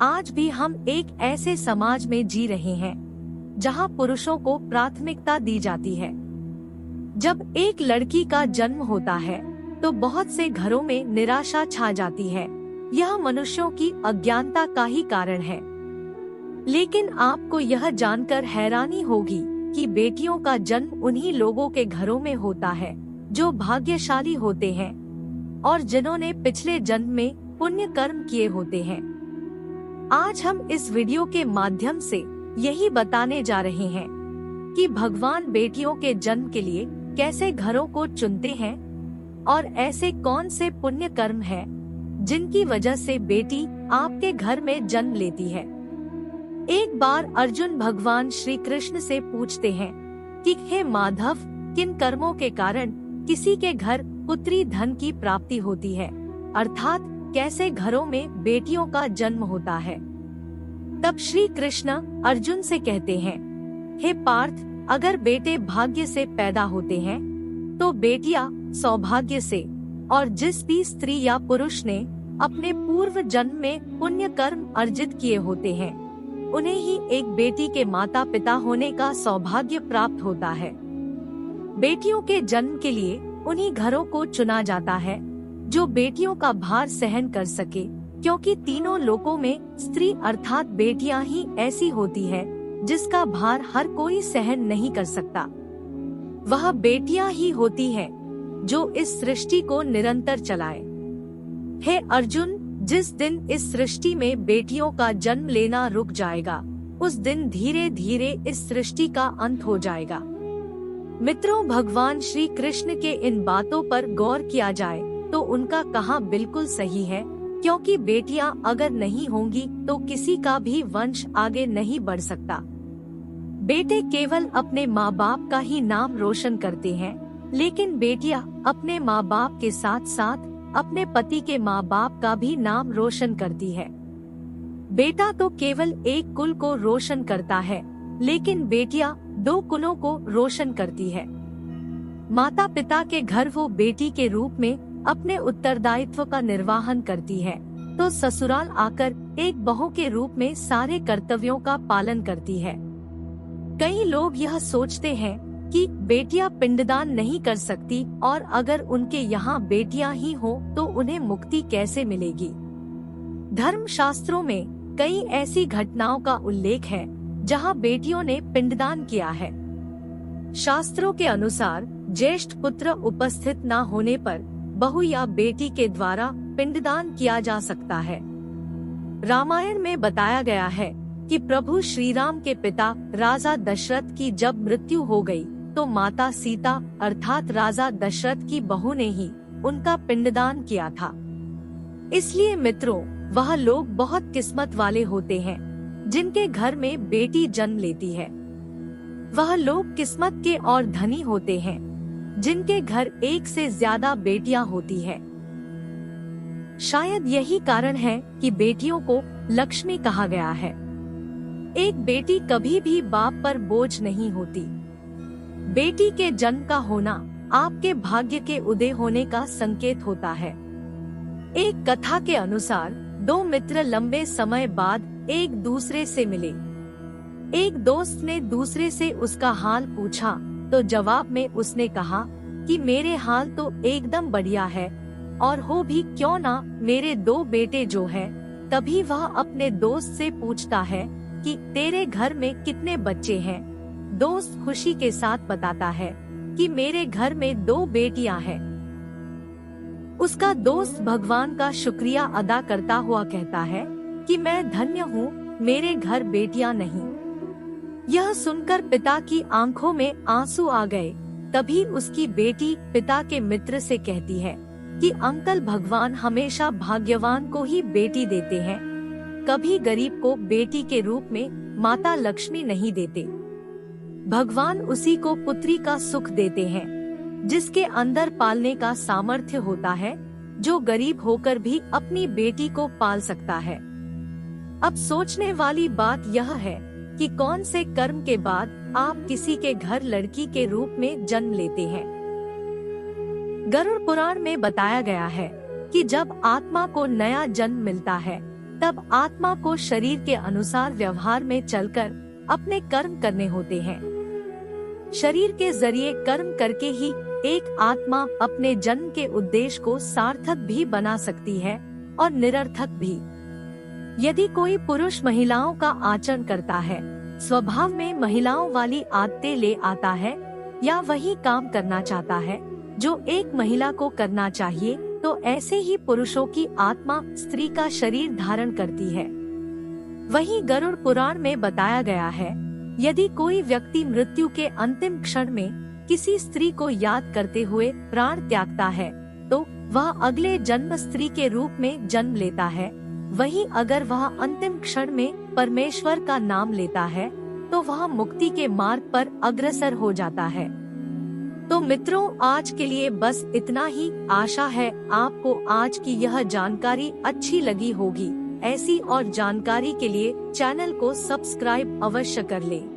आज भी हम एक ऐसे समाज में जी रहे हैं जहां पुरुषों को प्राथमिकता दी जाती है। जब एक लड़की का जन्म होता है तो बहुत से घरों में निराशा छा जाती है। यह मनुष्यों की अज्ञानता का ही कारण है। लेकिन आपको यह जानकर हैरानी होगी कि बेटियों का जन्म उन्हीं लोगों के घरों में होता है जो भाग्यशाली होते हैं और जिन्होंने पिछले जन्म में पुण्य कर्म किए होते हैं। आज हम इस वीडियो के माध्यम से यही बताने जा रहे हैं कि भगवान बेटियों के जन्म के लिए कैसे घरों को चुनते हैं और ऐसे कौन से पुण्य कर्म हैं जिनकी वजह से बेटी आपके घर में जन्म लेती है। एक बार अर्जुन भगवान श्री कृष्ण से पूछते हैं कि हे माधव, किन कर्मों के कारण किसी के घर पुत्री धन की प्राप्ति होती है, अर्थात कैसे घरों में बेटियों का जन्म होता है। तब श्री कृष्ण अर्जुन से कहते हैं, हे पार्थ, अगर बेटे भाग्य से पैदा होते हैं तो बेटियां सौभाग्य से, और जिस भी स्त्री या पुरुष ने अपने पूर्व जन्म में पुण्य कर्म अर्जित किए होते हैं उन्हें ही एक बेटी के माता पिता होने का सौभाग्य प्राप्त होता है। बेटियों के जन्म के लिए उन्हीं घरों को चुना जाता है जो बेटियों का भार सहन कर सके, क्योंकि तीनों लोकों में स्त्री अर्थात बेटियां ही ऐसी होती है जिसका भार हर कोई सहन नहीं कर सकता। वह बेटियां ही होती हैं जो इस सृष्टि को निरंतर चलाए। हे अर्जुन, जिस दिन इस सृष्टि में बेटियों का जन्म लेना रुक जाएगा उस दिन धीरे धीरे इस सृष्टि का अंत हो जाएगा। मित्रों, भगवान श्री कृष्ण के इन बातों पर गौर किया जाए तो उनका कहा बिल्कुल सही है, क्योंकि बेटियां अगर नहीं होंगी तो किसी का भी वंश आगे नहीं बढ़ सकता। बेटे केवल अपने माँ बाप का ही नाम रोशन करते हैं, लेकिन बेटियां अपने माँ बाप के साथ साथ अपने पति के माँ बाप का भी नाम रोशन करती है। बेटा तो केवल एक कुल को रोशन करता है, लेकिन बेटियां दो कुलों को रोशन करती है। माता पिता के घर वो बेटी के रूप में अपने उत्तरदायित्व का निर्वहन करती है, तो ससुराल आकर एक बहू के रूप में सारे कर्तव्यों का पालन करती है। कई लोग यह सोचते हैं कि बेटियां पिंडदान नहीं कर सकती और अगर उनके यहाँ बेटियां ही हो तो उन्हें मुक्ति कैसे मिलेगी। धर्म शास्त्रों में कई ऐसी घटनाओं का उल्लेख है जहाँ बेटियों ने पिंडदान किया है। शास्त्रों के अनुसार ज्येष्ठ पुत्र उपस्थित न होने पर बहू या बेटी के द्वारा पिंडदान किया जा सकता है। रामायण में बताया गया है कि प्रभु श्री राम के पिता राजा दशरथ की जब मृत्यु हो गई तो माता सीता अर्थात राजा दशरथ की बहू ने ही उनका पिंडदान किया था। इसलिए मित्रों, वह लोग बहुत किस्मत वाले होते हैं जिनके घर में बेटी जन्म लेती है। वह लोग किस्मत के और धनी होते हैं जिनके घर एक से ज्यादा बेटियां होती है। शायद यही कारण है कि बेटियों को लक्ष्मी कहा गया है। एक बेटी कभी भी बाप पर बोझ नहीं होती। बेटी के जन्म का होना आपके भाग्य के उदय होने का संकेत होता है। एक कथा के अनुसार दो मित्र लंबे समय बाद एक दूसरे से मिले। एक दोस्त ने दूसरे से उसका हाल पूछा तो जवाब में उसने कहा कि मेरे हाल तो एकदम बढ़िया है, और हो भी क्यों ना मेरे दो बेटे जो है। तभी वह अपने दोस्त से पूछता है कि तेरे घर में कितने बच्चे हैं। दोस्त खुशी के साथ बताता है कि मेरे घर में दो बेटियां हैं। उसका दोस्त भगवान का शुक्रिया अदा करता हुआ कहता है कि मैं धन्य हूँ, मेरे घर बेटियां नहीं। यह सुनकर पिता की आंखों में आंसू आ गए। तभी उसकी बेटी पिता के मित्र से कहती है कि अंकल, भगवान हमेशा भाग्यवान को ही बेटी देते हैं, कभी गरीब को बेटी के रूप में माता लक्ष्मी नहीं देते। भगवान उसी को पुत्री का सुख देते हैं जिसके अंदर पालने का सामर्थ्य होता है, जो गरीब होकर भी अपनी बेटी को पाल सकता है। अब सोचने वाली बात यह है कि कौन से कर्म के बाद आप किसी के घर लड़की के रूप में जन्म लेते हैं। गरुड़ पुराण में बताया गया है कि जब आत्मा को नया जन्म मिलता है तब आत्मा को शरीर के अनुसार व्यवहार में चलकर अपने कर्म करने होते हैं। शरीर के जरिए कर्म करके ही एक आत्मा अपने जन्म के उद्देश्य को सार्थक भी बना सकती है और निरर्थक भी। यदि कोई पुरुष महिलाओं का आचरण करता है, स्वभाव में महिलाओं वाली आदतें ले आता है या वही काम करना चाहता है जो एक महिला को करना चाहिए, तो ऐसे ही पुरुषों की आत्मा स्त्री का शरीर धारण करती है। वहीं गरुड़ पुराण में बताया गया है, यदि कोई व्यक्ति मृत्यु के अंतिम क्षण में किसी स्त्री को याद करते हुए प्राण त्यागता है तो वह अगले जन्म स्त्री के रूप में जन्म लेता है। वहीं अगर वह अंतिम क्षण में परमेश्वर का नाम लेता है तो वह मुक्ति के मार्ग पर अग्रसर हो जाता है। तो मित्रों, आज के लिए बस इतना ही। आशा है आपको आज की यह जानकारी अच्छी लगी होगी। ऐसी और जानकारी के लिए चैनल को सब्सक्राइब अवश्य कर लें।